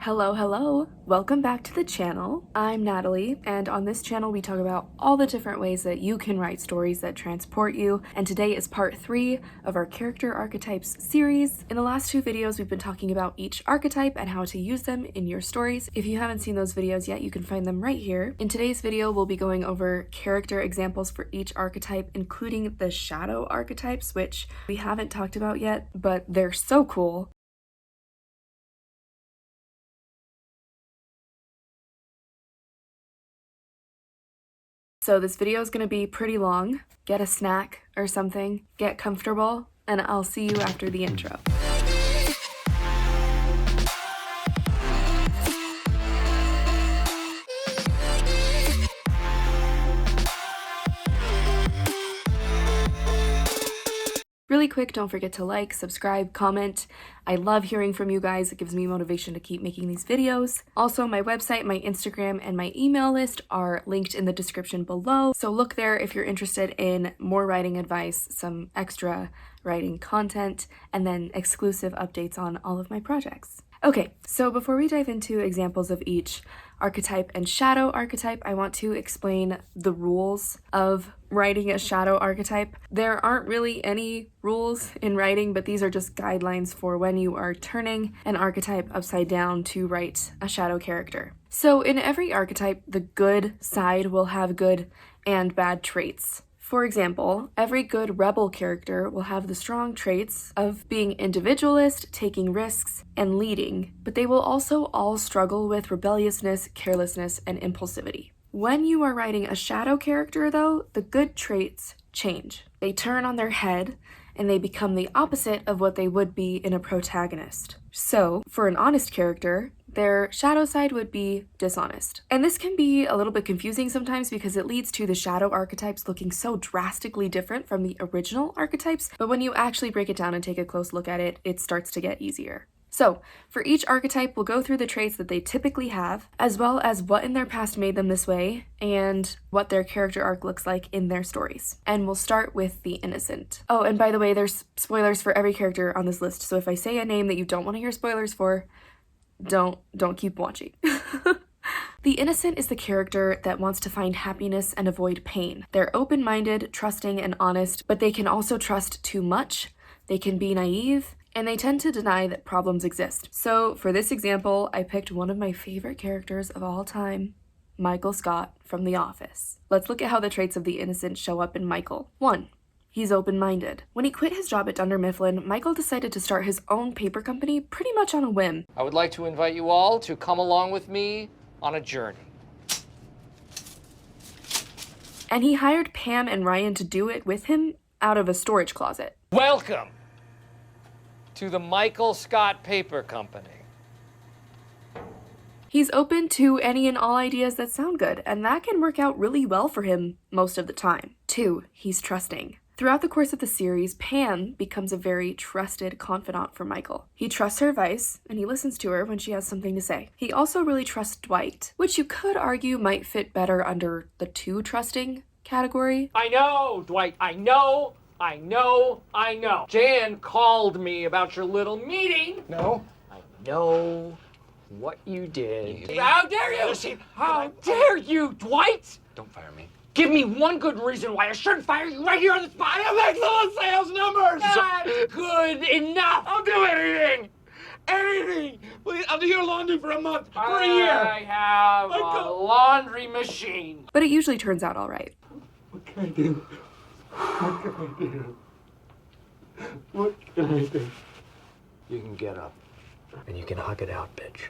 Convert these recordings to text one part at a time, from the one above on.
Hello, welcome back to the channel. I'm Natalie, and on this channel we talk about all the different ways that you can write stories that transport you, and today is part 3 of our character archetypes series. In the last 2 videos we've been talking about each archetype and how to use them in your stories. If you haven't seen those videos yet, you can find them right here. In today's video we'll be going over character examples for each archetype, including the shadow archetypes, which we haven't talked about yet, but they're so cool. So this video is going to be pretty long. Get a snack or something, get comfortable, and I'll see you after the intro. Really quick, don't forget to like, subscribe, comment. I love hearing from you guys. It gives me motivation to keep making these videos. Also, my website, my Instagram, and my email list are linked in the description below. So look there if you're interested in more writing advice, some extra writing content, and then exclusive updates on all of my projects. Okay, so before we dive into examples of each archetype and shadow archetype, I want to explain the rules of writing a shadow archetype. There aren't really any rules in writing, but these are just guidelines for when you are turning an archetype upside down to write a shadow character. So in every archetype, the good side will have good and bad traits. For example, every good rebel character will have the strong traits of being individualist, taking risks, and leading, but they will also all struggle with rebelliousness, carelessness, and impulsivity. When you are writing a shadow character, though, the good traits change. They turn on their head, and they become the opposite of what they would be in a protagonist. So, for an honest character, their shadow side would be dishonest. And this can be a little bit confusing sometimes because it leads to the shadow archetypes looking so drastically different from the original archetypes, but when you actually break it down and take a close look at it, it starts to get easier. So, for each archetype, we'll go through the traits that they typically have, as well as what in their past made them this way, and what their character arc looks like in their stories. And we'll start with the innocent. Oh, and by the way, there's spoilers for every character on this list, so if I say a name that you don't want to hear spoilers for, don't keep watching. The innocent is the character that wants to find happiness and avoid pain. They're open-minded, trusting, and honest, but they can also trust too much. They can be naive, and they tend to deny that problems exist. So for this example, I picked one of my favorite characters of all time, Michael Scott from The Office. Let's look at how the traits of the innocent show up in Michael. 1. He's open-minded. When he quit his job at Dunder Mifflin, Michael decided to start his own paper company pretty much on a whim. I would like to invite you all to come along with me on a journey. And he hired Pam and Ryan to do it with him out of a storage closet. Welcome to the Michael Scott Paper Company. He's open to any and all ideas that sound good, and that can work out really well for him most of the time. 2. He's trusting. Throughout the course of the series, Pam becomes a very trusted confidant for Michael. He trusts her advice, and he listens to her when she has something to say. He also really trusts Dwight, which you could argue might fit better under the too trusting category. I know, Dwight, I know. Jan called me about your little meeting. No. I know what you did. How dare you? How dare you, Dwight? Don't fire me. Give me one good reason why I shouldn't fire you right here on the spot. I have excellent sales numbers! Not good enough. I'll do anything! Anything! Please, I'll do your laundry for a month, for a year! I have a laundry machine. But it usually turns out all right. What can I do? What can I do? What can I do? You can get up and you can hug it out, bitch.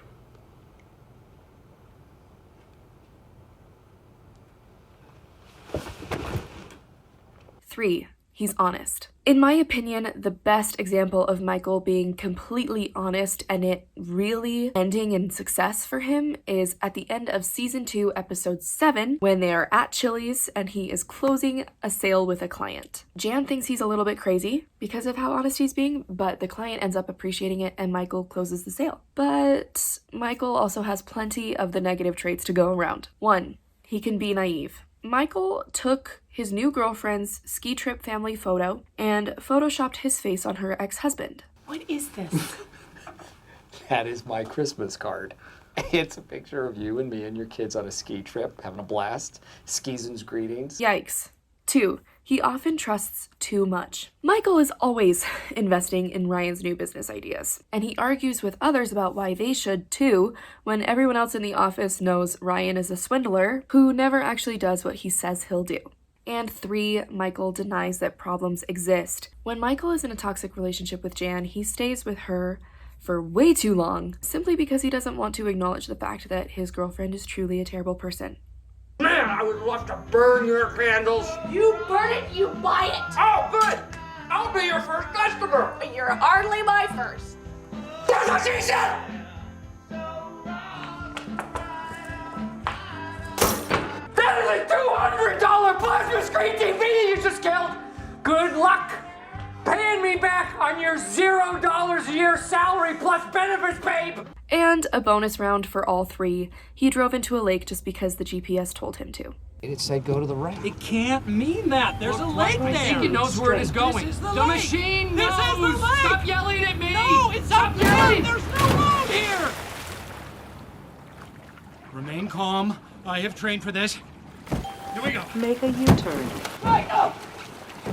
3. He's honest. In my opinion, the best example of Michael being completely honest and it really ending in success for him is at the end of season 2, episode 7, when they are at Chili's and he is closing a sale with a client. Jan thinks he's a little bit crazy because of how honest he's being, but the client ends up appreciating it and Michael closes the sale. But Michael also has plenty of the negative traits to go around. 1. He can be naive. Michael took his new girlfriend's ski trip family photo and photoshopped his face on her ex-husband. What is this? That is my Christmas card. It's a picture of you and me and your kids on a ski trip, having a blast. Season's greetings. Yikes. 2. He often trusts too much. Michael is always investing in Ryan's new business ideas, and he argues with others about why they should too, when everyone else in the office knows Ryan is a swindler who never actually does what he says he'll do. And 3, Michael denies that problems exist. When Michael is in a toxic relationship with Jan, he stays with her for way too long, simply because he doesn't want to acknowledge the fact that his girlfriend is truly a terrible person. Man, I would love to burn your candles. You burn it, you buy it. Oh, good. I'll be your first customer. But you're hardly my first. That's what she said. That is a $200 plasma screen TV you just killed. Good luck paying me back on your $0 a year salary plus benefits, babe. And a bonus round for all 3. He drove into a lake just because the GPS told him to. It said go to the right. It can't mean that. There's a lake there. I think it knows where it is going. This is the The lake. machine This knows. is the lake. Stop yelling at me. No, it's Stop not yelling. there. There's no road here. Remain calm. I have trained for this. Here we go. Make a U-turn. Michael,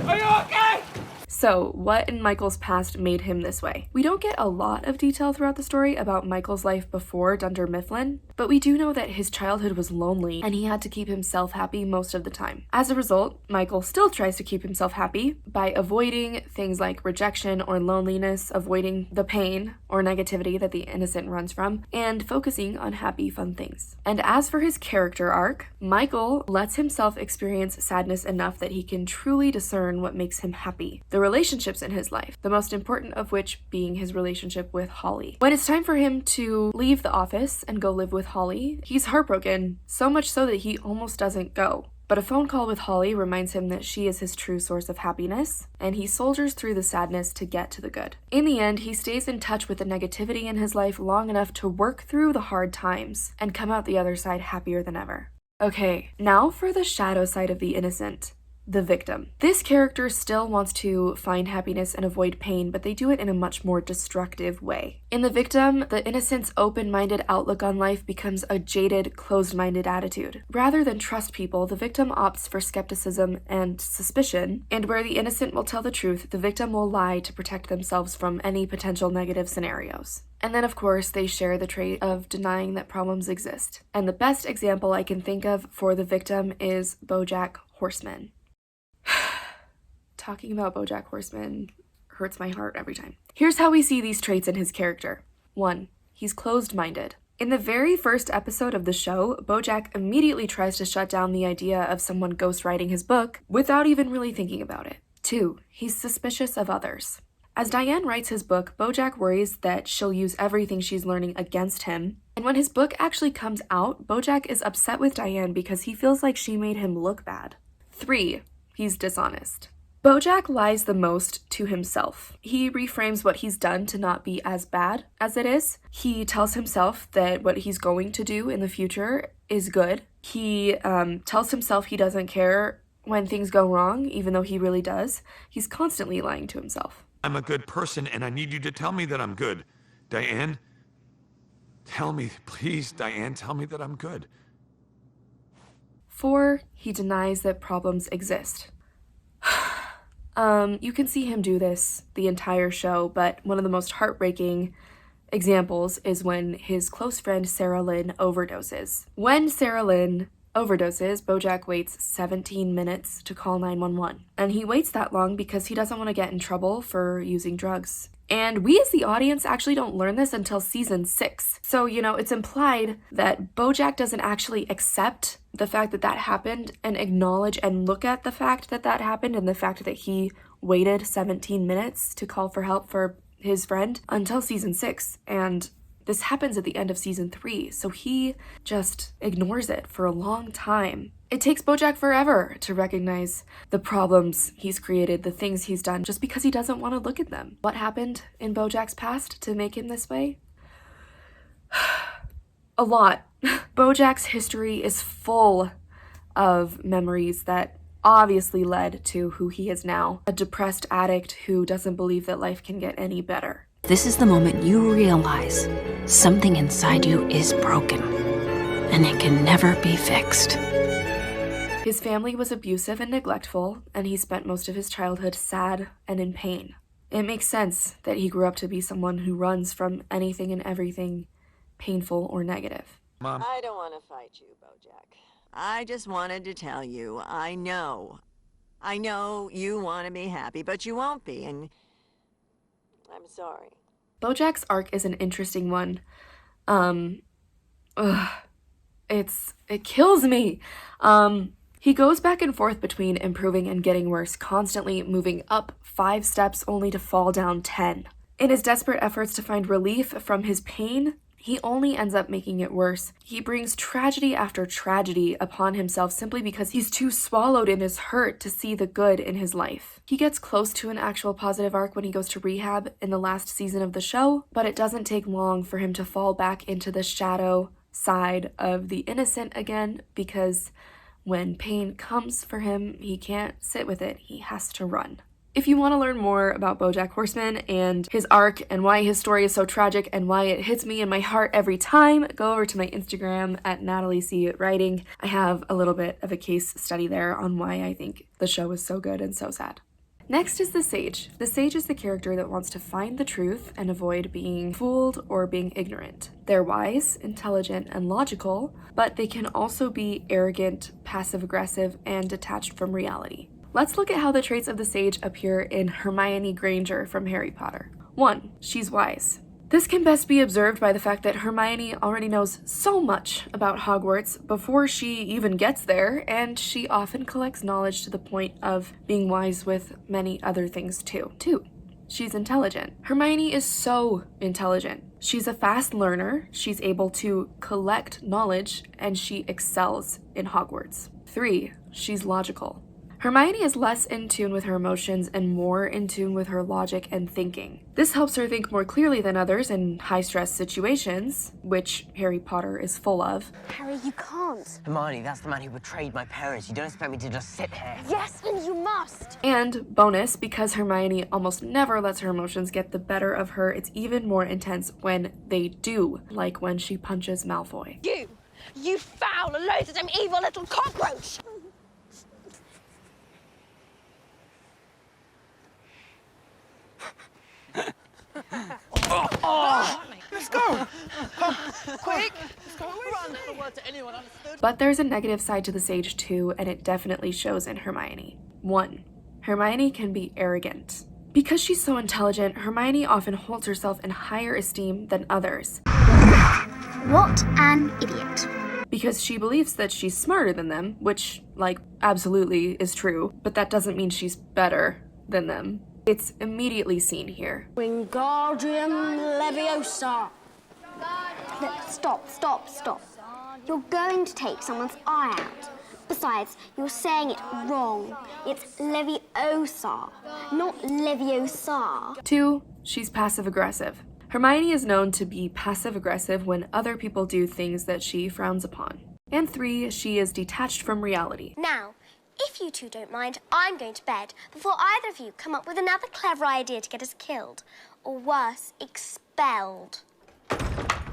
are you okay? So, what in Michael's past made him this way? We don't get a lot of detail throughout the story about Michael's life before Dunder Mifflin, but we do know that his childhood was lonely and he had to keep himself happy most of the time. As a result, Michael still tries to keep himself happy by avoiding things like rejection or loneliness, avoiding the pain or negativity that the innocent runs from, and focusing on happy, fun things. And as for his character arc, Michael lets himself experience sadness enough that he can truly discern what makes him happy. The relationships in his life, the most important of which being his relationship with Holly. When it's time for him to leave the office and go live with Holly, he's heartbroken, so much so that he almost doesn't go. But a phone call with Holly reminds him that she is his true source of happiness, and he soldiers through the sadness to get to the good. In the end, he stays in touch with the negativity in his life long enough to work through the hard times and come out the other side happier than ever. Okay, now for the shadow side of the innocent. The victim. This character still wants to find happiness and avoid pain, but they do it in a much more destructive way. In The Victim, the innocent's open-minded outlook on life becomes a jaded, closed-minded attitude. Rather than trust people, the victim opts for skepticism and suspicion, and where the innocent will tell the truth, the victim will lie to protect themselves from any potential negative scenarios. And then, of course, they share the trait of denying that problems exist. And the best example I can think of for the victim is BoJack Horseman. Talking about BoJack Horseman hurts my heart every time. Here's how we see these traits in his character. 1. He's closed-minded. In the very first episode of the show, BoJack immediately tries to shut down the idea of someone ghostwriting his book without even really thinking about it. 2. He's suspicious of others. As Diane writes his book, BoJack worries that she'll use everything she's learning against him. And when his book actually comes out, BoJack is upset with Diane because he feels like she made him look bad. 3. He's dishonest. BoJack lies the most to himself. He reframes what he's done to not be as bad as it is. He tells himself that what he's going to do in the future is good. He tells himself he doesn't care when things go wrong, even though he really does. He's constantly lying to himself. I'm a good person, and I need you to tell me that I'm good. Diane, tell me, please, Diane, tell me that I'm good. 4. He denies that problems exist. You can see him do this the entire show, but one of the most heartbreaking examples is when his close friend Sarah Lynn overdoses. When Sarah Lynn overdoses, BoJack waits 17 minutes to call 911. And he waits that long because he doesn't want to get in trouble for using drugs. And we as the audience actually don't learn this until season 6. So, it's implied that BoJack doesn't actually accept the fact that that happened and acknowledge and look at the fact that that happened and the fact that he waited 17 minutes to call for help for his friend until season 6. And this happens at the end of season 3, so he just ignores it for a long time. It takes BoJack forever to recognize the problems he's created, the things he's done, just because he doesn't want to look at them. What happened in BoJack's past to make him this way? A lot. BoJack's history is full of memories that obviously led to who he is now, a depressed addict who doesn't believe that life can get any better. This is the moment you realize something inside you is broken, and it can never be fixed. His family was abusive and neglectful, and he spent most of his childhood sad and in pain. It makes sense that he grew up to be someone who runs from anything and everything painful or negative. Mom. I don't want to fight you, BoJack. I just wanted to tell you, I know you want to be happy, but you won't be, and I'm sorry. BoJack's arc is an interesting one. It kills me. He goes back and forth between improving and getting worse, constantly moving up 5 steps only to fall down 10. In his desperate efforts to find relief from his pain, he only ends up making it worse. He brings tragedy after tragedy upon himself simply because he's too swallowed in his hurt to see the good in his life. He gets close to an actual positive arc when he goes to rehab in the last season of the show, but it doesn't take long for him to fall back into the shadow side of the innocent again, because when pain comes for him, he can't sit with it. He has to run. If you want to learn more about BoJack Horseman and his arc and why his story is so tragic and why it hits me in my heart every time, go over to my Instagram at Natalie C. Writing. I have a little bit of a case study there on why I think the show is so good and so sad. Next is the Sage. The Sage is the character that wants to find the truth and avoid being fooled or being ignorant. They're wise, intelligent, and logical, but they can also be arrogant, passive-aggressive, and detached from reality. Let's look at how the traits of the Sage appear in Hermione Granger from Harry Potter. 1. She's wise. This can best be observed by the fact that Hermione already knows so much about Hogwarts before she even gets there, and she often collects knowledge to the point of being wise with many other things too. 2. She's intelligent. Hermione is so intelligent. She's a fast learner, she's able to collect knowledge, and she excels in Hogwarts. 3. She's logical. Hermione is less in tune with her emotions and more in tune with her logic and thinking. This helps her think more clearly than others in high-stress situations, which Harry Potter is full of. Harry, you can't. Hermione, that's the man who betrayed my parents. You don't expect me to just sit here. Yes, and you must. And bonus, because Hermione almost never lets her emotions get the better of her, it's even more intense when they do, like when she punches Malfoy. You foul, loathsome, evil little cockroach! Let's go! Quick! Let's go! Run! Not a word to anyone, understood? But there's a negative side to the Sage too, and it definitely shows in Hermione. 1. Hermione can be arrogant. Because she's so intelligent, Hermione often holds herself in higher esteem than others. What an idiot. Because she believes that she's smarter than them, which, absolutely is true, but that doesn't mean she's better than them. It's immediately seen here. Wingardium Leviosa. Stop. You're going to take someone's eye out. Besides, you're saying it wrong. It's Leviosa, not Leviosa. 2. She's passive-aggressive. Hermione is known to be passive-aggressive when other people do things that she frowns upon. And 3. She is detached from reality. Now, if you two don't mind, I'm going to bed before either of you come up with another clever idea to get us killed. Or worse, expelled.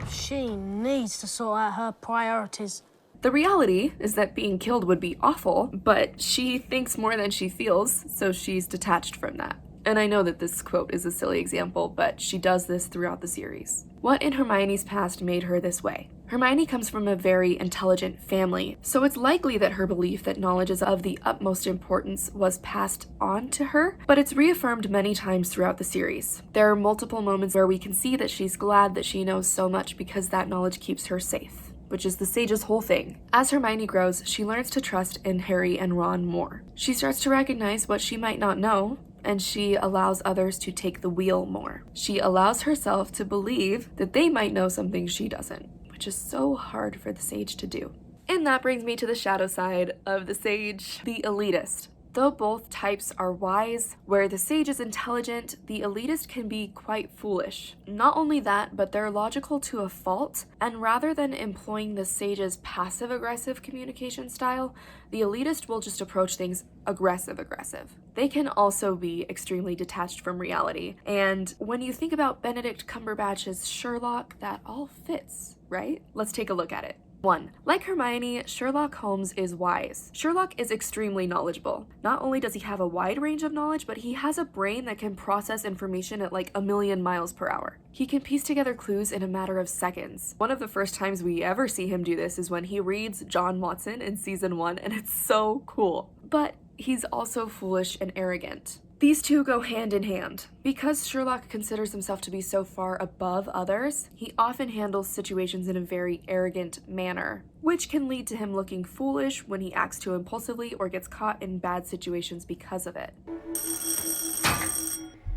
She needs to sort out her priorities. The reality is that being killed would be awful, but she thinks more than she feels, so she's detached from that. And I know that this quote is a silly example, but she does this throughout the series. What in Hermione's past made her this way? Hermione comes from a very intelligent family, so it's likely that her belief that knowledge is of the utmost importance was passed on to her, but it's reaffirmed many times throughout the series. There are multiple moments where we can see that she's glad that she knows so much because that knowledge keeps her safe, which is the Sage's whole thing. As Hermione grows, she learns to trust in Harry and Ron more. She starts to recognize what she might not know, and she allows others to take the wheel more. She allows herself to believe that they might know something she doesn't, which is so hard for the Sage to do. And that brings me to the shadow side of the Sage, the Elitist. Though both types are wise, where the sage is intelligent, the elitist can be quite foolish. Not only that, but they're logical to a fault, and rather than employing the sage's passive-aggressive communication style, the elitist will just approach things aggressive. They can also be extremely detached from reality, and when you think about Benedict Cumberbatch's Sherlock, that all fits, right? Let's take a look at it. 1. Like Hermione, Sherlock Holmes is wise. Sherlock is extremely knowledgeable. Not only does he have a wide range of knowledge, but he has a brain that can process information at like 1,000,000 miles per hour. He can piece together clues in a matter of seconds. One of the first times we ever see him do this is when he reads John Watson in season 1, and it's so cool. But he's also foolish and arrogant. These two go hand in hand. Because Sherlock considers himself to be so far above others, he often handles situations in a very arrogant manner, which can lead to him looking foolish when he acts too impulsively or gets caught in bad situations because of it.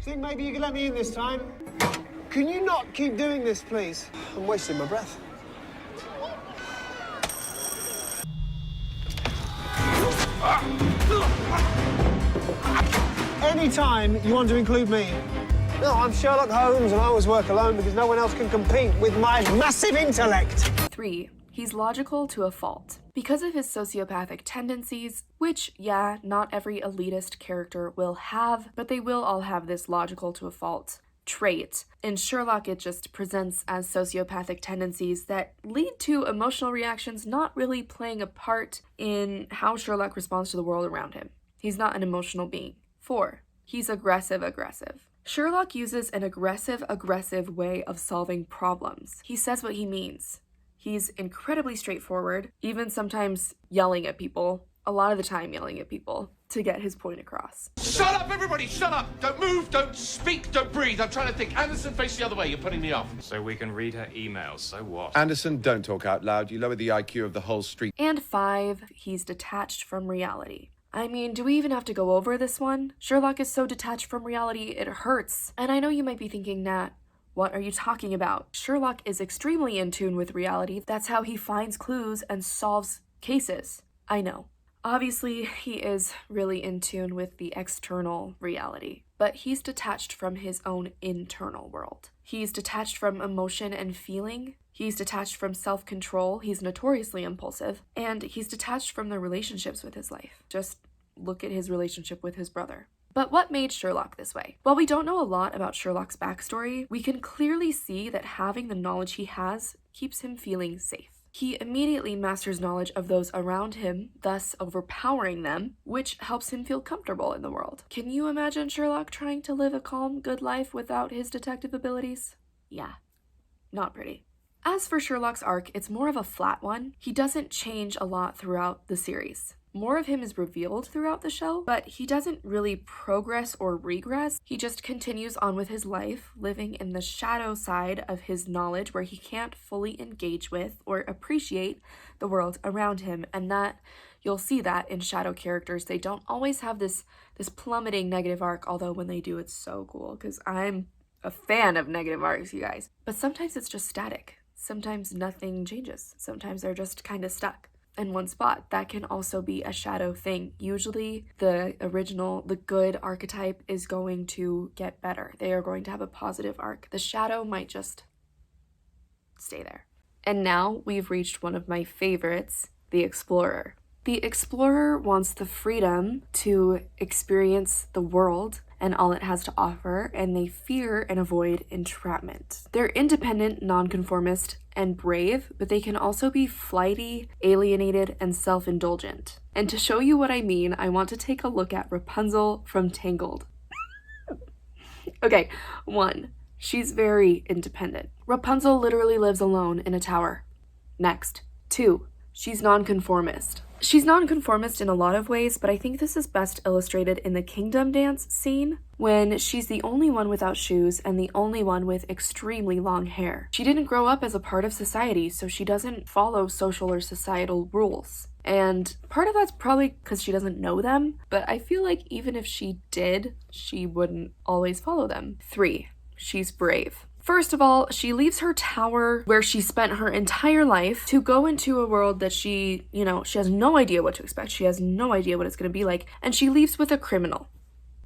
Think maybe you can let me in this time? Can you not keep doing this, please? I'm wasting my breath. Anytime you want to include me. No, I'm Sherlock Holmes and I always work alone because no one else can compete with my massive intellect. 3. He's logical to a fault. Because of his sociopathic tendencies, which, yeah, not every elitist character will have, but they will all have this logical to a fault trait. In Sherlock, it just presents as sociopathic tendencies that lead to emotional reactions not really playing a part in how Sherlock responds to the world around him. He's not an emotional being. 4. He's aggressive. Sherlock uses an aggressive way of solving problems. He says what he means. He's incredibly straightforward, even sometimes yelling at people, a lot of the time yelling at people, to get his point across. Shut up, everybody, shut up! Don't move, don't speak, don't breathe. I'm trying to think. Anderson, face the other way, you're putting me off. So we can read her emails, so what? Anderson, don't talk out loud. You lower the IQ of the whole street. And 5, he's detached from reality. I mean, do we even have to go over this one? Sherlock is so detached from reality, it hurts. And I know you might be thinking, Nat, what are you talking about? Sherlock is extremely in tune with reality. That's how he finds clues and solves cases. I know. Obviously, he is really in tune with the external reality, but he's detached from his own internal world. He's detached from emotion and feeling. He's detached from self-control. He's notoriously impulsive. And he's detached from the relationships with his life. Just look at his relationship with his brother. But what made Sherlock this way? While we don't know a lot about Sherlock's backstory, we can clearly see that having the knowledge he has keeps him feeling safe. He immediately masters knowledge of those around him, thus overpowering them, which helps him feel comfortable in the world. Can you imagine Sherlock trying to live a calm, good life without his detective abilities? Yeah, not pretty. As for Sherlock's arc, it's more of a flat one. He doesn't change a lot throughout the series. More of him is revealed throughout the show, but he doesn't really progress or regress. He just continues on with his life, living in the shadow side of his knowledge where he can't fully engage with or appreciate the world around him. And that, you'll see that in shadow characters. They don't always have this plummeting negative arc, although when they do, it's so cool, because I'm a fan of negative arcs, you guys. But sometimes it's just static. Sometimes nothing changes. Sometimes they're just kind of stuck in one spot. That can also be a shadow thing. Usually the good archetype is going to get better. They are going to have a positive arc. The shadow might just stay there. And now we've reached one of my favorites, the explorer. The explorer wants the freedom to experience the world and all it has to offer, and they fear and avoid entrapment. They're independent, nonconformist, and brave, but they can also be flighty, alienated, and self-indulgent. And to show you what I mean, I want to take a look at Rapunzel from Tangled. Okay, 1. She's very independent. Rapunzel literally lives alone in a tower. Next. 2. She's nonconformist. She's nonconformist in a lot of ways, but I think this is best illustrated in the Kingdom Dance scene, when she's the only one without shoes and the only one with extremely long hair. She didn't grow up as a part of society, so she doesn't follow social or societal rules. And part of that's probably because she doesn't know them, but I feel like even if she did, she wouldn't always follow them. 3. She's brave. First of all, she leaves her tower where she spent her entire life to go into a world that she has no idea what to expect. She has no idea what it's going to be like. And she leaves with a criminal.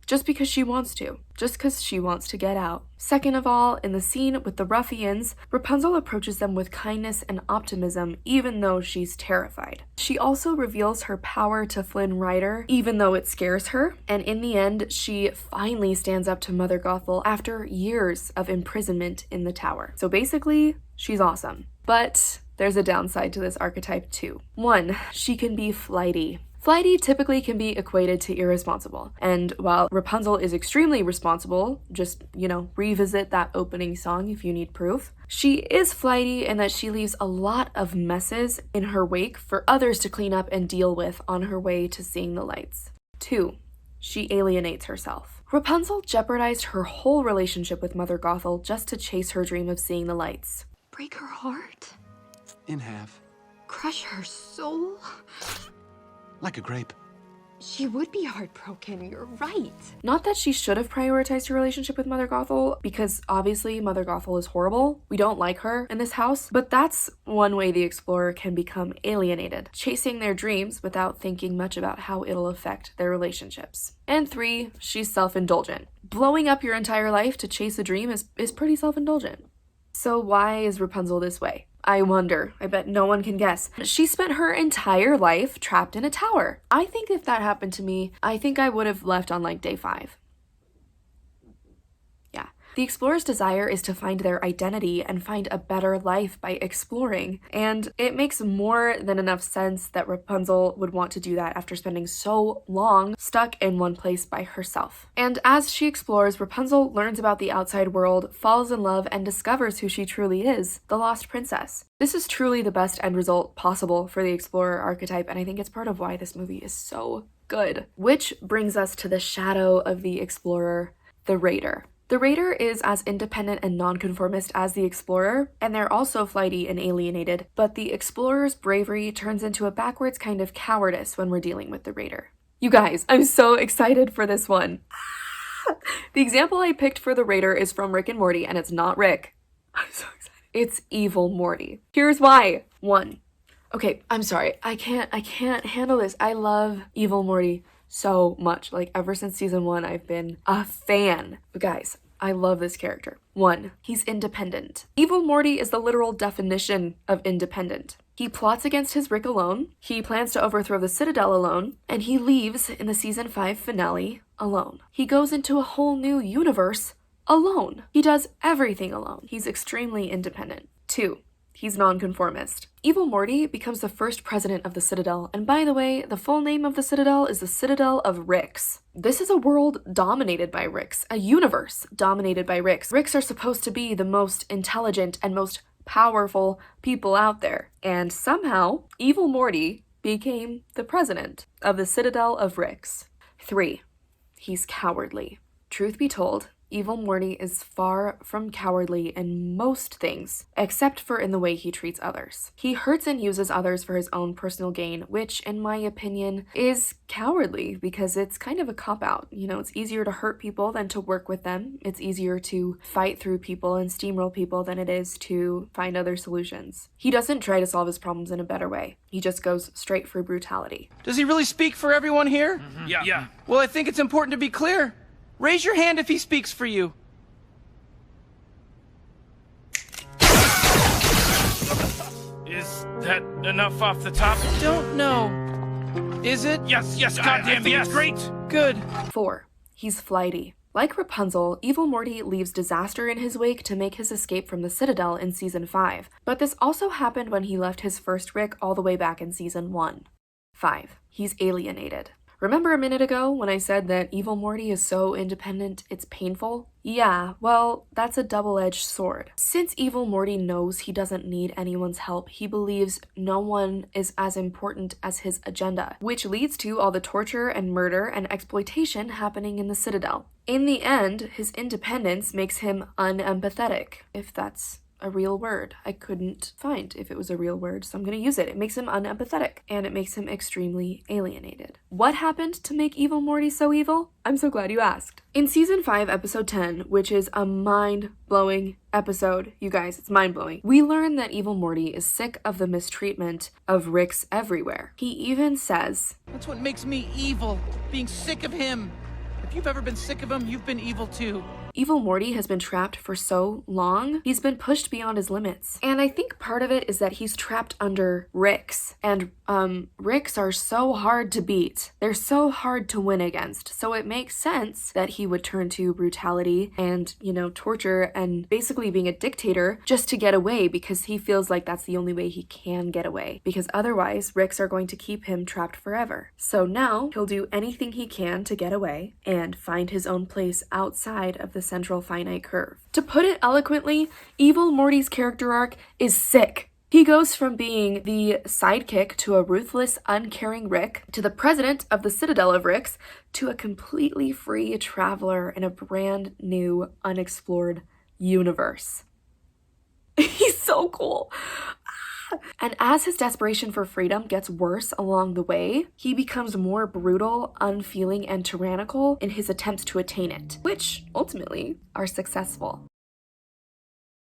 Just because she wants to. Just because she wants to get out. Second of all, in the scene with the ruffians, Rapunzel approaches them with kindness and optimism, even though she's terrified. She also reveals her power to Flynn Rider, even though it scares her. And in the end, she finally stands up to Mother Gothel after years of imprisonment in the tower. So basically, she's awesome. But there's a downside to this archetype too. 1, she can be flighty. Flighty typically can be equated to irresponsible, and while Rapunzel is extremely responsible, just, revisit that opening song if you need proof, she is flighty in that she leaves a lot of messes in her wake for others to clean up and deal with on her way to seeing the lights. 2, she alienates herself. Rapunzel jeopardized her whole relationship with Mother Gothel just to chase her dream of seeing the lights. Break her heart? In half. Crush her soul? Like a grape. She would be heartbroken, you're right. Not that she should have prioritized her relationship with Mother Gothel, because obviously Mother Gothel is horrible. We don't like her in this house, but that's one way the explorer can become alienated, chasing their dreams without thinking much about how it'll affect their relationships. And 3, she's self-indulgent. Blowing up your entire life to chase a dream is pretty self-indulgent. So why is Rapunzel this way? I wonder. I bet no one can guess. She spent her entire life trapped in a tower. I think if that happened to me, I think I would have left on like day 5. Yeah. The explorer's desire is to find their identity and find a better life by exploring, and it makes more than enough sense that Rapunzel would want to do that after spending so long stuck in one place by herself. And as she explores, Rapunzel learns about the outside world, falls in love, and discovers who she truly is, the lost princess. This is truly the best end result possible for the explorer archetype, and I think it's part of why this movie is so good. Which brings us to the shadow of the explorer, the raider. The raider is as independent and nonconformist as the explorer, and they're also flighty and alienated, but the explorer's bravery turns into a backwards kind of cowardice when we're dealing with the raider. You guys, I'm so excited for this one. The example I picked for the raider is from Rick and Morty, and it's not Rick. I'm so excited. It's evil Morty. Here's why. 1. Okay, I'm sorry. I can't handle this. I love evil Morty so much. Like, ever since season 1, I've been a fan. But guys, I love this character. 1, he's independent. Evil Morty is the literal definition of independent. He plots against his Rick alone, he plans to overthrow the Citadel alone, and he leaves in the season 5 finale alone. He goes into a whole new universe alone. He does everything alone. He's extremely independent. 2, he's nonconformist. Evil Morty becomes the first president of the Citadel, and by the way, the full name of the Citadel is the Citadel of Ricks. This is a world dominated by Ricks, a universe dominated by Ricks. Ricks are supposed to be the most intelligent and most powerful people out there, and somehow, Evil Morty became the president of the Citadel of Ricks. 3, he's cowardly. Truth be told, Evil Morty is far from cowardly in most things, except for in the way he treats others. He hurts and uses others for his own personal gain, which, in my opinion, is cowardly because it's kind of a cop-out. It's easier to hurt people than to work with them. It's easier to fight through people and steamroll people than it is to find other solutions. He doesn't try to solve his problems in a better way. He just goes straight for brutality. Does he really speak for everyone here? Mm-hmm. Yeah. Well, I think it's important to be clear. Raise your hand if he speaks for you. Is that enough off the top? Don't know. Is it? Yes, goddamn, yes. Great. Good. 4, he's flighty. Like Rapunzel, Evil Morty leaves disaster in his wake to make his escape from the Citadel in season 5, but this also happened when he left his first Rick all the way back in season 1. 5, he's alienated. Remember a minute ago when I said that Evil Morty is so independent it's painful? Yeah, well, that's a double-edged sword. Since Evil Morty knows he doesn't need anyone's help, he believes no one is as important as his agenda, which leads to all the torture and murder and exploitation happening in the Citadel. In the end, his independence makes him unempathetic, if that's a real word. I couldn't find if it was a real word, so I'm gonna use it. It makes him unempathetic, and it makes him extremely alienated. What happened to make evil Morty so evil? I'm so glad you asked. In season 5, episode 10, which is a mind-blowing episode, you guys, it's mind-blowing, we learn that evil Morty is sick of the mistreatment of Ricks everywhere. He even says, "That's what makes me evil, being sick of him. If you've ever been sick of him, you've been evil too." Evil Morty has been trapped for so long, he's been pushed beyond his limits. And I think part of it is that he's trapped under Ricks. And Ricks are so hard to beat. They're so hard to win against. So it makes sense that he would turn to brutality and, torture and basically being a dictator just to get away, because he feels like that's the only way he can get away. Because otherwise, Ricks are going to keep him trapped forever. So now he'll do anything he can to get away and find his own place outside of the central finite curve. To put it eloquently, evil Morty's character arc is sick. He goes from being the sidekick to a ruthless, uncaring Rick, to the president of the Citadel of Ricks, to a completely free traveler in a brand new, unexplored universe. He's so cool. And as his desperation for freedom gets worse along the way, he becomes more brutal, unfeeling, and tyrannical in his attempts to attain it, which ultimately are successful.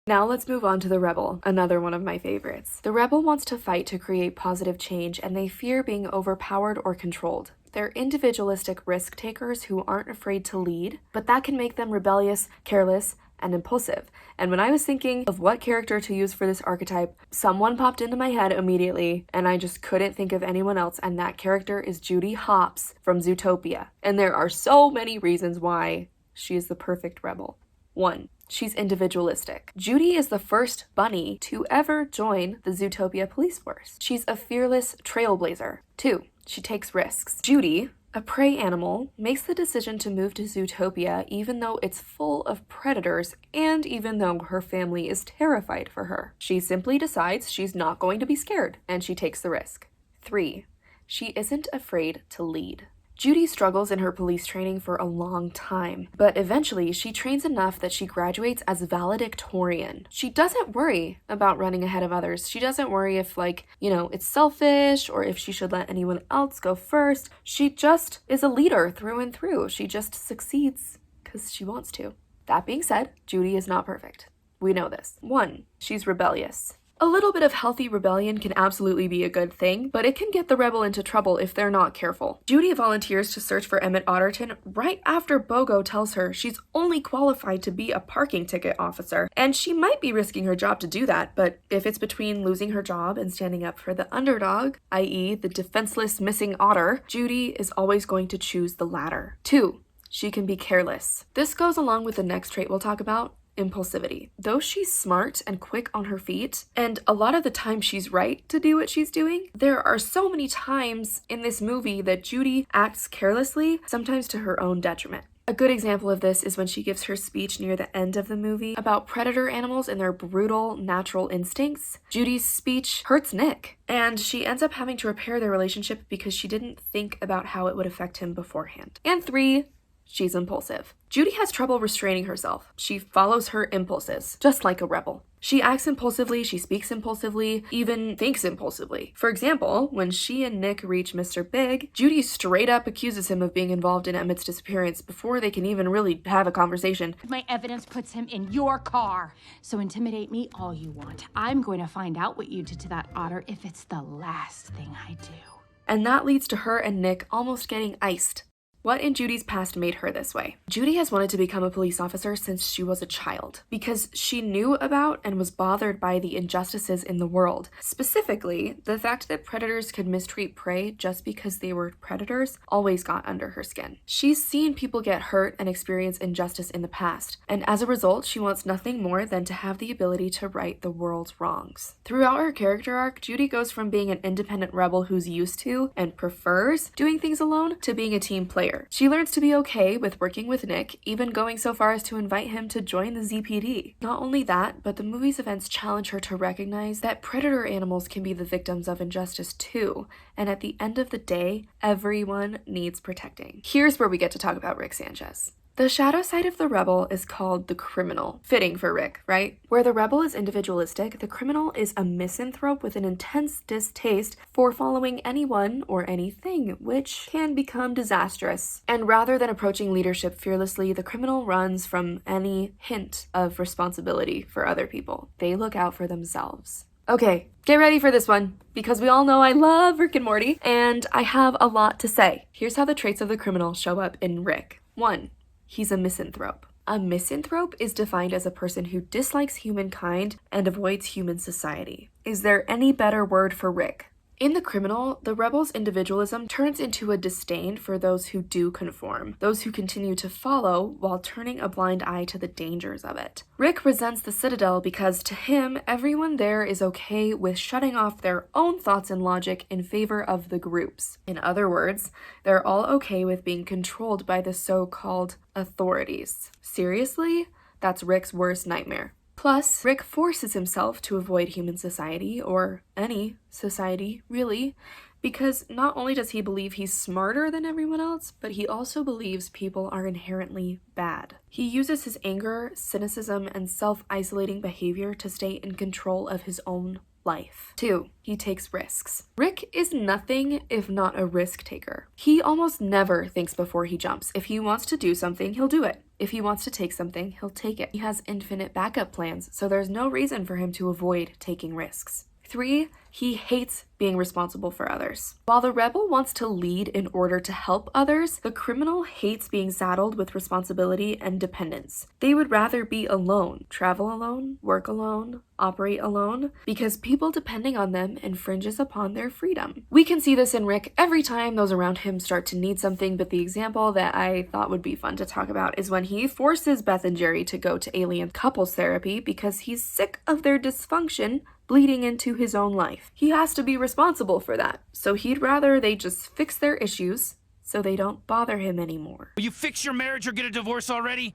Now let's move on to the Rebel, another one of my favorites. The Rebel wants to fight to create positive change, and they fear being overpowered or controlled. They're individualistic risk takers who aren't afraid to lead, but that can make them rebellious, careless, and impulsive. And when I was thinking of what character to use for this archetype, someone popped into my head immediately, and I just couldn't think of anyone else, and that character is Judy Hopps from Zootopia. And there are so many reasons why she is the perfect rebel. 1. She's individualistic. Judy is the first bunny to ever join the Zootopia police force. She's a fearless trailblazer. 2. She takes risks. Judy, a prey animal, makes the decision to move to Zootopia even though it's full of predators and even though her family is terrified for her. She simply decides she's not going to be scared, and she takes the risk. 3. She isn't afraid to lead. Judy struggles in her police training for a long time, but eventually she trains enough that she graduates as valedictorian. She doesn't worry about running ahead of others. She doesn't worry if, it's selfish or if she should let anyone else go first. She just is a leader through and through. She just succeeds because she wants to. That being said, Judy is not perfect. We know this. 1. She's rebellious. A little bit of healthy rebellion can absolutely be a good thing, but it can get the rebel into trouble if they're not careful. Judy volunteers to search for Emmett Otterton right after Bogo tells her she's only qualified to be a parking ticket officer, and she might be risking her job to do that, but if it's between losing her job and standing up for the underdog, i.e. the defenseless missing otter, Judy is always going to choose the latter. 2. She can be careless. This goes along with the next trait we'll talk about, impulsivity. Though she's smart and quick on her feet, and a lot of the time she's right to do what she's doing, there are so many times in this movie that Judy acts carelessly, sometimes to her own detriment. A good example of this is when she gives her speech near the end of the movie about predator animals and their brutal natural instincts. Judy's speech hurts Nick, and she ends up having to repair their relationship because she didn't think about how it would affect him beforehand. And 3, she's impulsive. Judy has trouble restraining herself. She follows her impulses, just like a rebel. She acts impulsively, she speaks impulsively, even thinks impulsively. For example, when she and Nick reach Mr. Big, Judy straight up accuses him of being involved in Emmett's disappearance before they can even really have a conversation. My evidence puts him in your car. So intimidate me all you want. I'm going to find out what you did to that otter if it's the last thing I do. And that leads to her and Nick almost getting iced. What in Judy's past made her this way? Judy has wanted to become a police officer since she was a child because she knew about and was bothered by the injustices in the world. Specifically, the fact that predators could mistreat prey just because they were predators always got under her skin. She's seen people get hurt and experience injustice in the past, and as a result, she wants nothing more than to have the ability to right the world's wrongs. Throughout her character arc, Judy goes from being an independent rebel who's used to and prefers doing things alone to being a team player. She learns to be okay with working with Nick, even going so far as to invite him to join the ZPD. Not only that, but the movie's events challenge her to recognize that predator animals can be the victims of injustice too, and at the end of the day, everyone needs protecting. Here's where we get to talk about Rick Sanchez. The shadow side of the rebel is called the criminal. Fitting for Rick, right? Where the rebel is individualistic, the criminal is a misanthrope with an intense distaste for following anyone or anything, which can become disastrous. And rather than approaching leadership fearlessly, the criminal runs from any hint of responsibility for other people. They look out for themselves. Okay, get ready for this one, because we all know I love Rick and Morty, and I have a lot to say. Here's how the traits of the criminal show up in Rick. 1. He's a misanthrope. A misanthrope is defined as a person who dislikes humankind and avoids human society. Is there any better word for Rick? In the criminal, the rebel's individualism turns into a disdain for those who do conform, those who continue to follow while turning a blind eye to the dangers of it. Rick resents the Citadel because to him, everyone there is okay with shutting off their own thoughts and logic in favor of the group's. In other words, they're all okay with being controlled by the so-called authorities. Seriously? That's Rick's worst nightmare. Plus, Rick forces himself to avoid human society, or any society, really, because not only does he believe he's smarter than everyone else, but he also believes people are inherently bad. He uses his anger, cynicism, and self-isolating behavior to stay in control of his own life. 2. He takes risks. Rick is nothing if not a risk taker. He almost never thinks before he jumps. If he wants to do something, he'll do it. If he wants to take something, he'll take it. He has infinite backup plans, so there's no reason for him to avoid taking risks. 3. He hates being responsible for others. While the rebel wants to lead in order to help others, the criminal hates being saddled with responsibility and dependence. They would rather be alone, travel alone, work alone, operate alone, because people depending on them infringes upon their freedom. We can see this in Rick every time those around him start to need something, but the example that I thought would be fun to talk about is when he forces Beth and Jerry to go to alien couples therapy because he's sick of their dysfunction bleeding into his own life. He has to be responsible for that, so he'd rather they just fix their issues so they don't bother him anymore. Will you fix your marriage or get a divorce already?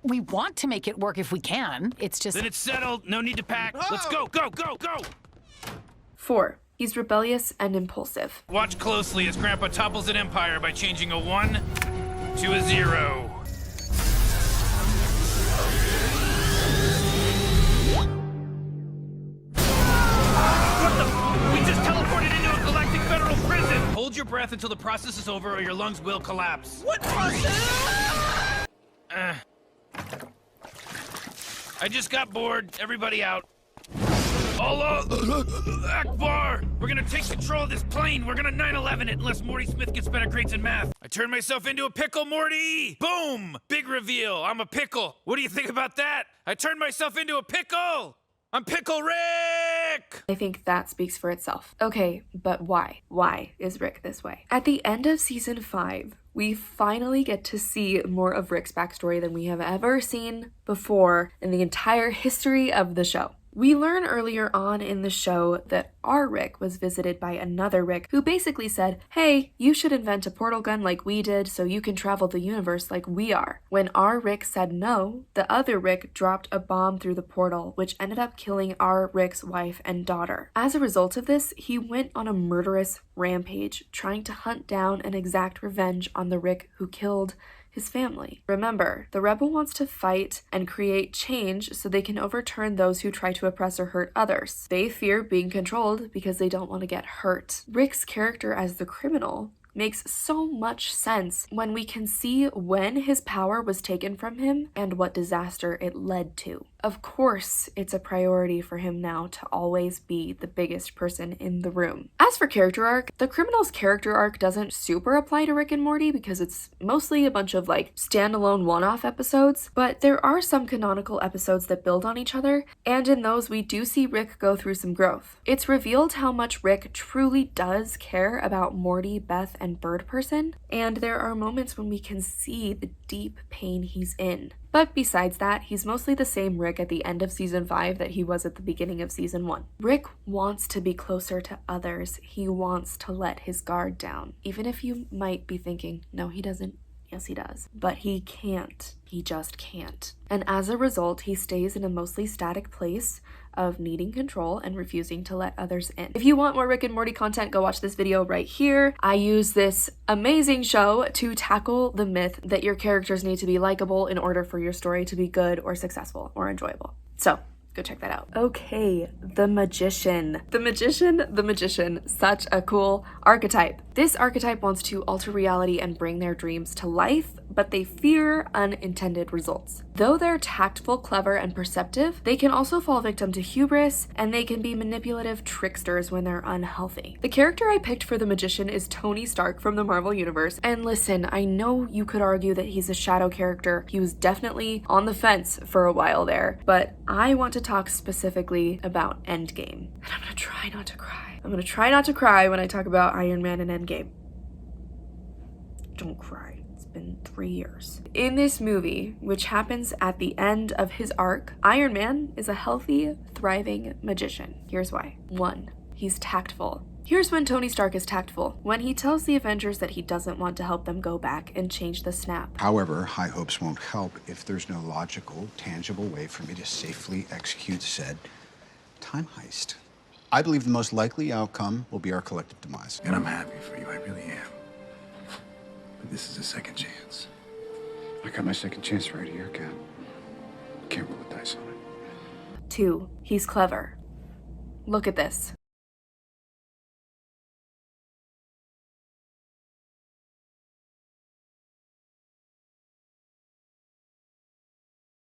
We want to make it work if we can. It's just... Then it's settled. No need to pack. Let's go, go, go, go! 4. He's rebellious and impulsive. Watch closely as Grandpa topples an empire by changing a 1 to a 0. Hold your breath until the process is over or your lungs will collapse. What process? I just got bored. Everybody out. Allah Akbar! We're gonna take control of this plane. We're gonna 9/11 it unless Morty Smith gets better grades in math. I turned myself into a pickle, Morty! Boom! Big reveal. I'm a pickle. What do you think about that? I turned myself into a pickle! I'm Pickle Rick! I think that speaks for itself. Okay, but why? Why is Rick this way? At the end of season 5, we finally get to see more of Rick's backstory than we have ever seen before in the entire history of the show. We learn earlier on in the show that our Rick was visited by another Rick who basically said, hey, you should invent a portal gun like we did so you can travel the universe like we are. When our Rick said no, the other Rick dropped a bomb through the portal, which ended up killing our Rick's wife and daughter. As a result of this, he went on a murderous rampage, trying to hunt down and exact revenge on the Rick who killed his family. Remember, the rebel wants to fight and create change so they can overturn those who try to oppress or hurt others. They fear being controlled because they don't want to get hurt. Rick's character as the criminal makes so much sense when we can see when his power was taken from him and what disaster it led to. Of course, it's a priority for him now to always be the biggest person in the room. As for character arc, the criminal's character arc doesn't super apply to Rick and Morty because it's mostly a bunch of like standalone one-off episodes, but there are some canonical episodes that build on each other, and in those we do see Rick go through some growth. It's revealed how much Rick truly does care about Morty, Beth, and Bird Person, and there are moments when we can see the deep pain he's in. But besides that, he's mostly the same Rick at the end of season 5 that he was at the beginning of season 1. Rick wants to be closer to others. He wants to let his guard down. Even if you might be thinking, no, he doesn't. Yes, he does. But he can't. He just can't. And as a result, he stays in a mostly static place of needing control and refusing to let others in. If you want more Rick and Morty content, go watch this video right here. I use this amazing show to tackle the myth that your characters need to be likable in order for your story to be good or successful or enjoyable. So go check that out. Okay, the Magician. The Magician, such a cool archetype. This archetype wants to alter reality and bring their dreams to life, but they fear unintended results. Though they're tactful, clever, and perceptive, they can also fall victim to hubris, and they can be manipulative tricksters when they're unhealthy. The character I picked for the Magician is Tony Stark from the Marvel Universe, and listen, I know you could argue that he's a shadow character. He was definitely on the fence for a while there, but I want to talk specifically about Endgame. And I'm gonna try not to cry. I'm gonna try not to cry when I talk about Iron Man and Endgame. Don't cry. It's been 3 years. In this movie, which happens at the end of his arc, Iron Man is a healthy, thriving magician. Here's why. 1. He's tactful. Here's when Tony Stark is tactful, when he tells the Avengers that he doesn't want to help them go back and change the snap. However, high hopes won't help if there's no logical, tangible way for me to safely execute said time heist. I believe the most likely outcome will be our collective demise. And I'm happy for you, I really am. But this is a second chance. I got my second chance right here, Cap. Can't roll the dice on it. 2. He's clever. Look at this.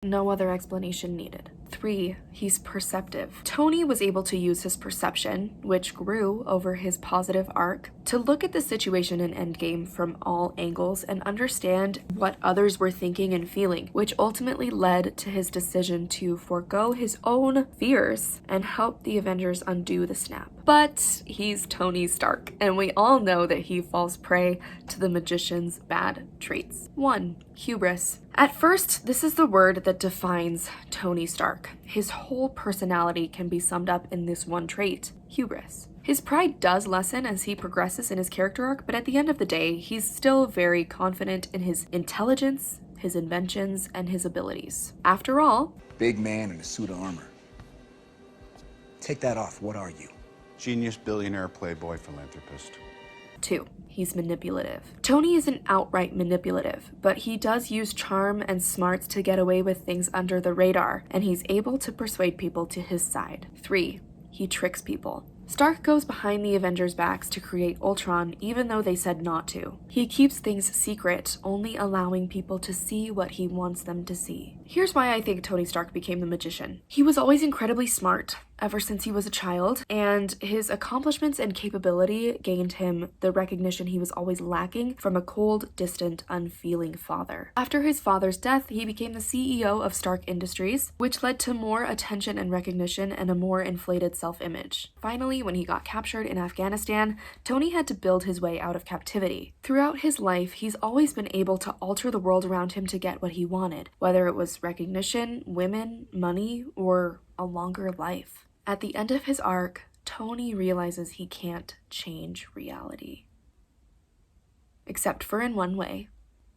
No other explanation needed. 3. He's perceptive. Tony was able to use his perception, which grew over his positive arc, to look at the situation in Endgame from all angles and understand what others were thinking and feeling, which ultimately led to his decision to forego his own fears and help the Avengers undo the snap. But he's Tony Stark, and we all know that he falls prey to the Magician's bad traits. 1. Hubris. At first, this is the word that defines Tony Stark. His whole personality can be summed up in this one trait: hubris. His pride does lessen as he progresses in his character arc, but at the end of the day, he's still very confident in his intelligence, his inventions, and his abilities. After all, big man in a suit of armor. Take that off, what are you? Genius, billionaire, playboy, philanthropist. 2. He's manipulative. Tony isn't outright manipulative, but he does use charm and smarts to get away with things under the radar, and he's able to persuade people to his side. 3. He tricks people. Stark goes behind the Avengers' backs to create Ultron even though they said not to. He keeps things secret, only allowing people to see what he wants them to see. Here's why I think Tony Stark became the Magician. He was always incredibly smart ever since he was a child, and his accomplishments and capability gained him the recognition he was always lacking from a cold, distant, unfeeling father. After his father's death, he became the CEO of Stark Industries, which led to more attention and recognition and a more inflated self-image. Finally, when he got captured in Afghanistan, Tony had to build his way out of captivity. Throughout his life, he's always been able to alter the world around him to get what he wanted, whether it was recognition, women, money, or a longer life. At the end of his arc, Tony realizes he can't change reality. Except for in one way,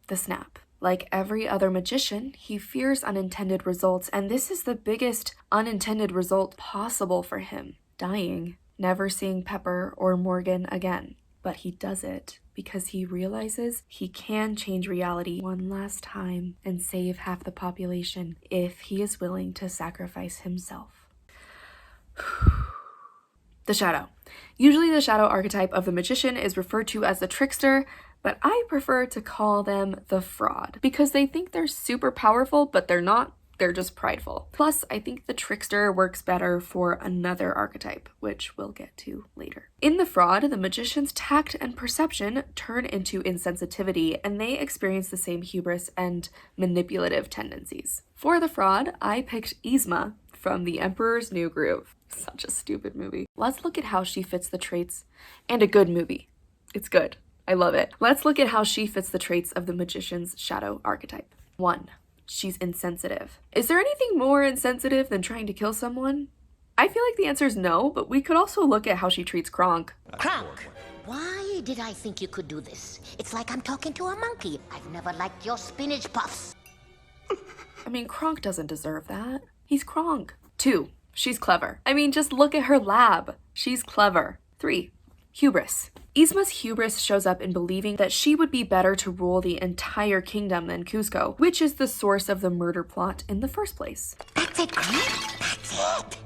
the snap. Like every other magician, he fears unintended results, and this is the biggest unintended result possible for him: dying, never seeing Pepper or Morgan again. But he does it because he realizes he can change reality one last time and save half the population if he is willing to sacrifice himself. The Shadow. Usually the shadow archetype of the magician is referred to as the trickster, but I prefer to call them the fraud because they think they're super powerful, but they're not. They're just prideful. Plus, I think the trickster works better for another archetype, which we'll get to later. In the fraud, the magician's tact and perception turn into insensitivity, and they experience the same hubris and manipulative tendencies. For the fraud, I picked Yzma from The Emperor's New Groove. Such a stupid movie. Let's look at how she fits the traits, and a good movie. It's good. I love it. Let's look at how she fits the traits of the magician's shadow archetype. 1. She's insensitive. Is there anything more insensitive than trying to kill someone? I feel like the answer is no, but we could also look at how she treats Kronk. Kronk, Why did I think you could do this? It's like I'm talking to a monkey. I've never liked your spinach puffs. I mean, Kronk doesn't deserve that. He's Kronk. 2, she's clever. I mean, just look at her lab. She's clever. 3, hubris. Yzma's hubris shows up in believing that she would be better to rule the entire kingdom than Kuzco, which is the source of the murder plot in the first place. That's it, Grant. That's it.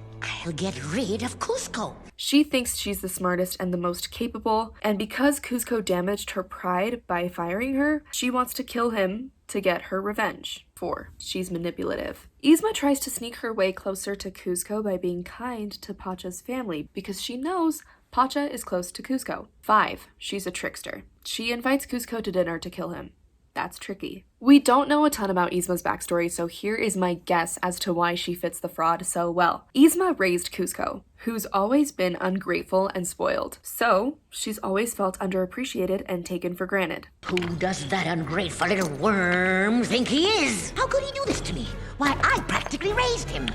I'll get rid of Kuzco. She thinks she's the smartest and the most capable, and because Kuzco damaged her pride by firing her, she wants to kill him to get her revenge. 4, she's manipulative. Yzma tries to sneak her way closer to Kuzco by being kind to Pacha's family because she knows Pacha is close to Kuzco. 5, she's a trickster. She invites Kuzco to dinner to kill him. That's tricky. We don't know a ton about Yzma's backstory, so here is my guess as to why she fits the fraud so well. Yzma raised Kuzco, who's always been ungrateful and spoiled, so she's always felt underappreciated and taken for granted. Who does that ungrateful little worm think he is? How could he do this to me? Why, I practically raised him.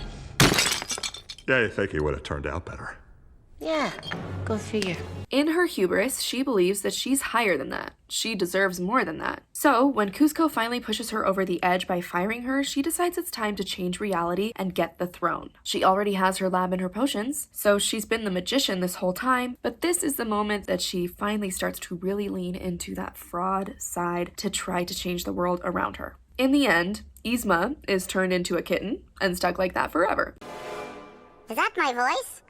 Yeah, you think he would have turned out better. Yeah, go figure. In her hubris, she believes that she's higher than that. She deserves more than that. So, when Kuzco finally pushes her over the edge by firing her, she decides it's time to change reality and get the throne. She already has her lab and her potions, so she's been the magician this whole time, but this is the moment that she finally starts to really lean into that fraud side to try to change the world around her. In the end, Yzma is turned into a kitten and stuck like that forever. Is that my voice?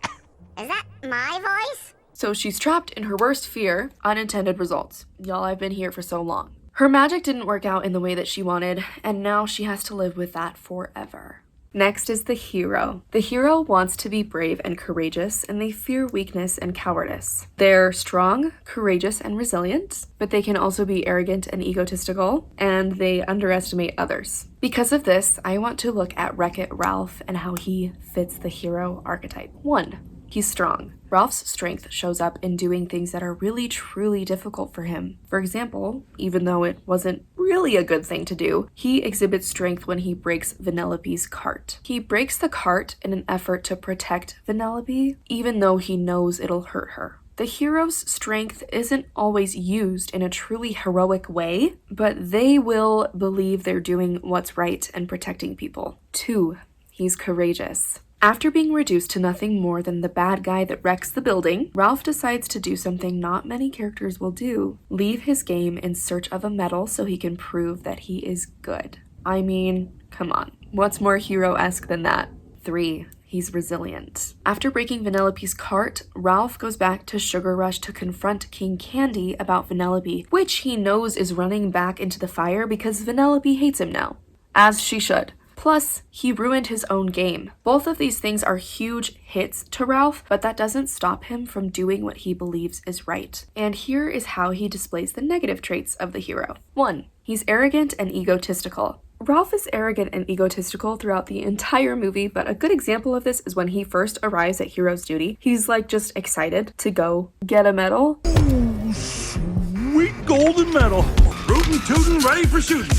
Is that my voice? So she's trapped in her worst fear, unintended results. Y'all, I've been here for so long. Her magic didn't work out in the way that she wanted, and now she has to live with that forever. Next is the hero. The hero wants to be brave and courageous, and they fear weakness and cowardice. They're strong, courageous, and resilient, but they can also be arrogant and egotistical, and they underestimate others. Because of this, I want to look at Wreck-It Ralph and how he fits the hero archetype. 1. He's strong. Ralph's strength shows up in doing things that are really truly difficult for him. For example, even though it wasn't really a good thing to do, he exhibits strength when he breaks Vanellope's cart. He breaks the cart in an effort to protect Vanellope, even though he knows it'll hurt her. The hero's strength isn't always used in a truly heroic way, but they will believe they're doing what's right and protecting people. 2. He's courageous. After being reduced to nothing more than the bad guy that wrecks the building, Ralph decides to do something not many characters will do. Leave his game in search of a medal so he can prove that he is good. I mean, come on. What's more hero-esque than that? 3. He's resilient. After breaking Vanellope's cart, Ralph goes back to Sugar Rush to confront King Candy about Vanellope, which he knows is running back into the fire because Vanellope hates him now. As she should. Plus, he ruined his own game. Both of these things are huge hits to Ralph, but that doesn't stop him from doing what he believes is right. And here is how he displays the negative traits of the hero. 1. He's arrogant and egotistical. Ralph is arrogant and egotistical throughout the entire movie, but a good example of this is when he first arrives at Hero's Duty. He's like just excited to go get a medal. Ooh, sweet golden medal. Rootin' tootin', ready for shooting.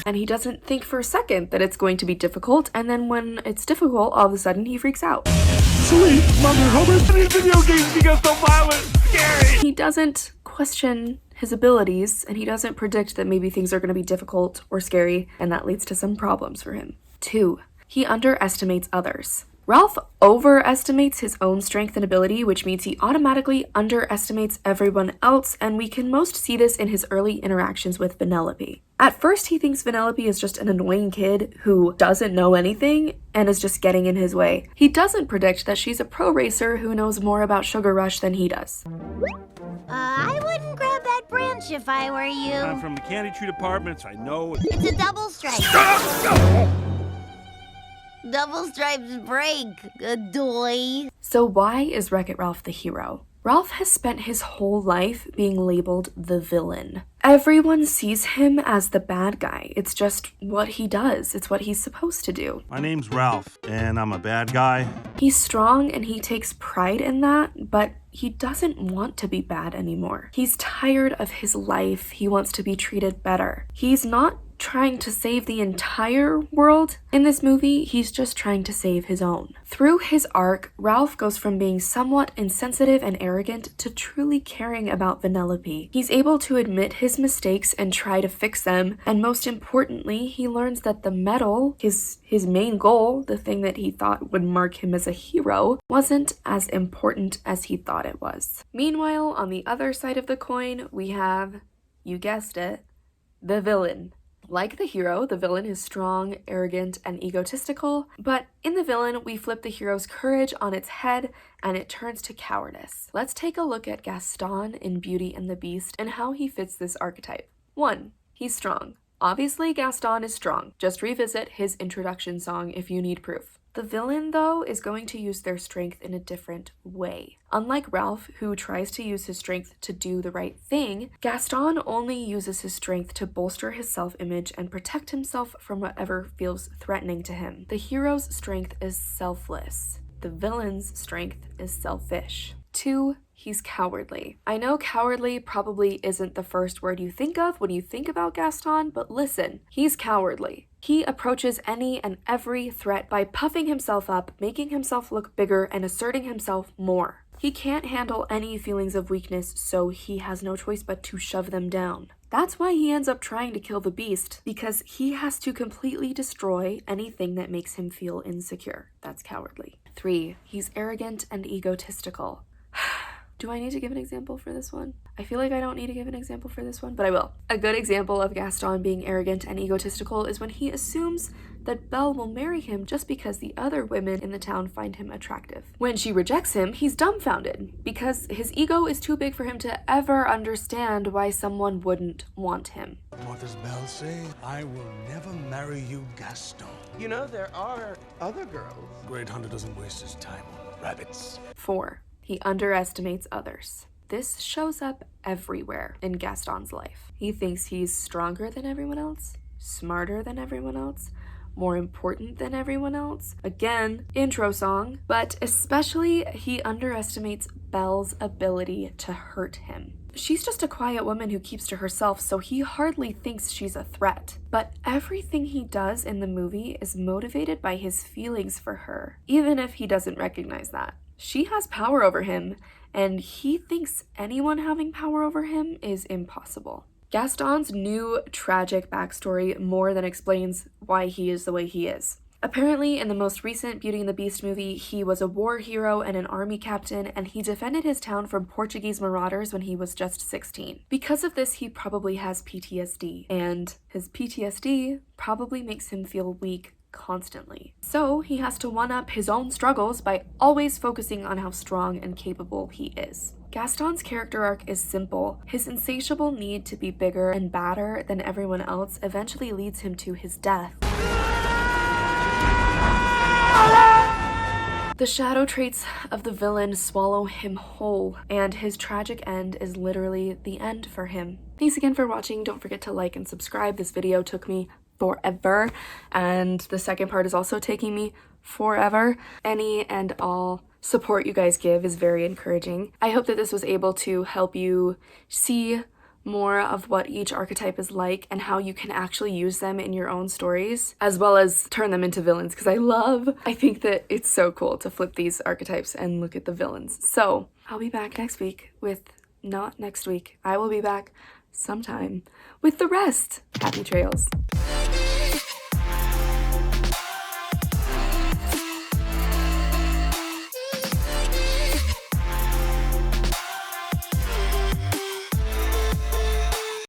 And he doesn't think for a second that it's going to be difficult, and then when it's difficult, all of a sudden he freaks out. Sweet mother Homer, these video games become so violent, scary. He doesn't question his abilities, and he doesn't predict that maybe things are going to be difficult or scary, and that leads to some problems for him. 2. He underestimates others. Ralph overestimates his own strength and ability, which means he automatically underestimates everyone else, and we can most see this in his early interactions with Vanellope. At first, he thinks Vanellope is just an annoying kid who doesn't know anything and is just getting in his way. He doesn't predict that she's a pro racer who knows more about Sugar Rush than he does. I wouldn't grab that branch if I were you. I'm from the Candy Tree Department, so I know. It's a double stripe. Double stripes break, adoy. So why is Wreck-It Ralph the hero? Ralph has spent his whole life being labeled the villain. Everyone sees him as the bad guy. It's just what he does. It's what he's supposed to do. My name's Ralph, and I'm a bad guy. He's strong and he takes pride in that, but he doesn't want to be bad anymore. He's tired of his life. He wants to be treated better. He's not trying to save the entire world in this movie, he's just trying to save his own. Through his arc, Ralph goes from being somewhat insensitive and arrogant to truly caring about Vanellope. He's able to admit his mistakes and try to fix them, and most importantly, he learns that the medal, his main goal, the thing that he thought would mark him as a hero, wasn't as important as he thought it was. Meanwhile, on the other side of the coin, we have, you guessed it, the villain. Like the hero, the villain is strong, arrogant, and egotistical, but in the villain, we flip the hero's courage on its head and it turns to cowardice. Let's take a look at Gaston in Beauty and the Beast and how he fits this archetype. 1. He's strong. Obviously, Gaston is strong. Just revisit his introduction song if you need proof. The villain, though, is going to use their strength in a different way. Unlike Ralph, who tries to use his strength to do the right thing, Gaston only uses his strength to bolster his self-image and protect himself from whatever feels threatening to him. The hero's strength is selfless. The villain's strength is selfish. 2. He's cowardly. I know cowardly probably isn't the first word you think of when you think about Gaston, but listen, he's cowardly. He approaches any and every threat by puffing himself up, making himself look bigger, and asserting himself more. He can't handle any feelings of weakness, so he has no choice but to shove them down. That's why he ends up trying to kill the beast, because he has to completely destroy anything that makes him feel insecure. That's cowardly. 3. He's arrogant and egotistical. Do I need to give an example for this one? I feel like I don't need to give an example for this one, but I will. A good example of Gaston being arrogant and egotistical is when he assumes that Belle will marry him just because the other women in the town find him attractive. When she rejects him, he's dumbfounded because his ego is too big for him to ever understand why someone wouldn't want him. What does Belle say? I will never marry you, Gaston. You know, there are other girls. Great Hunter doesn't waste his time on rabbits. 4. He underestimates others. This shows up everywhere in Gaston's life. He thinks he's stronger than everyone else, smarter than everyone else, more important than everyone else. Again, intro song, but especially he underestimates Belle's ability to hurt him. She's just a quiet woman who keeps to herself, so he hardly thinks she's a threat. But everything he does in the movie is motivated by his feelings for her, even if he doesn't recognize that. She has power over him, and he thinks anyone having power over him is impossible. Gaston's new tragic backstory more than explains why he is the way he is. Apparently, in the most recent Beauty and the Beast movie, he was a war hero and an army captain, and he defended his town from Portuguese marauders when he was just 16. Because of this, he probably has PTSD, and his PTSD probably makes him feel weak constantly. So he has to one-up his own struggles by always focusing on how strong and capable he is. Gaston's character arc is simple. His insatiable need to be bigger and badder than everyone else eventually leads him to his death. The shadow traits of the villain swallow him whole, and his tragic end is literally the end for him. Thanks again for watching. Don't forget to like and subscribe. This video took me forever, and the second part is also taking me forever. Any and all support you guys give is very encouraging. I hope that this was able to help you see more of what each archetype is like and how you can actually use them in your own stories, as well as turn them into villains, because I think that it's so cool to flip these archetypes and look at the villains. So I'll be back next week not next week. I will be back sometime with the rest. Happy trails.